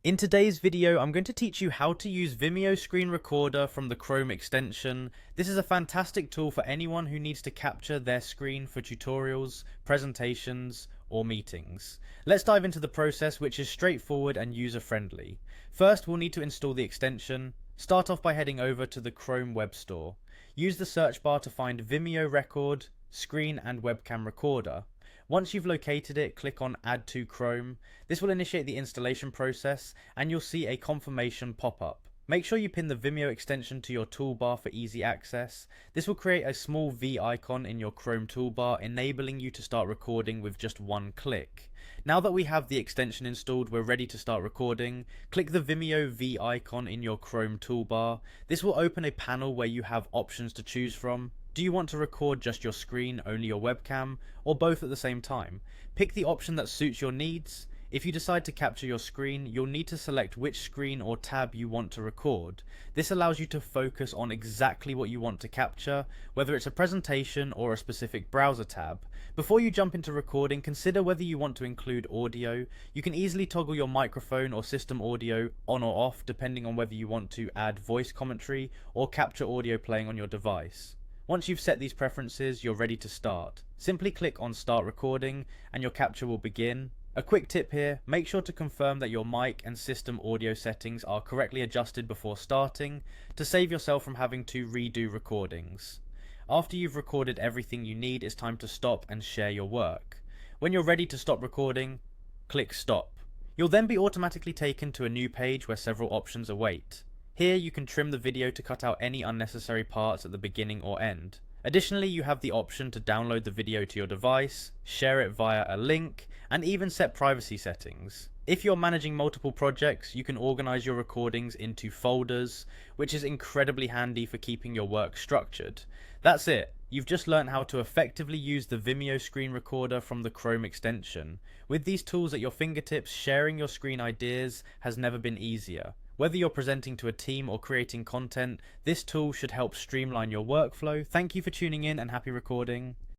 In today's video, I'm going to teach you how to use Vimeo Screen Recorder from the Chrome extension. This is a fantastic tool for anyone who needs to capture their screen for tutorials, presentations, or meetings. Let's dive into the process, which is straightforward and user-friendly. First, we'll need to install the extension. Start off by heading over to the Chrome Web Store. Use the search bar to find Vimeo Record, Screen and Webcam Recorder. Once you've located it, click on Add to Chrome. This will initiate the installation process and you'll see a confirmation pop up. Make sure you pin the Vimeo extension to your toolbar for easy access. This will create a small V icon in your Chrome toolbar, enabling you to start recording with just one click. Now that we have the extension installed, we're ready to start recording. Click the Vimeo V icon in your Chrome toolbar. This will open a panel where you have options to choose from. Do you want to record just your screen, only your webcam, or both at the same time? Pick the option that suits your needs. If you decide to capture your screen, you'll need to select which screen or tab you want to record. This allows you to focus on exactly what you want to capture, whether it's a presentation or a specific browser tab. Before you jump into recording, consider whether you want to include audio. You can easily toggle your microphone or system audio on or off, depending on whether you want to add voice commentary or capture audio playing on your device. Once you've set these preferences, you're ready to start. Simply click on Start Recording and your capture will begin. A quick tip here, make sure to confirm that your mic and system audio settings are correctly adjusted before starting to save yourself from having to redo recordings. After you've recorded everything you need, it's time to stop and share your work. When you're ready to stop recording, click Stop. You'll then be automatically taken to a new page where several options await. Here you can trim the video to cut out any unnecessary parts at the beginning or end. Additionally, you have the option to download the video to your device, share it via a link, and even set privacy settings. If you're managing multiple projects, you can organize your recordings into folders, which is incredibly handy for keeping your work structured. That's it. You've just learned how to effectively use the Vimeo Screen Recorder from the Chrome extension. With these tools at your fingertips, sharing your screen ideas has never been easier. Whether you're presenting to a team or creating content, this tool should help streamline your workflow. Thank you for tuning in and happy recording.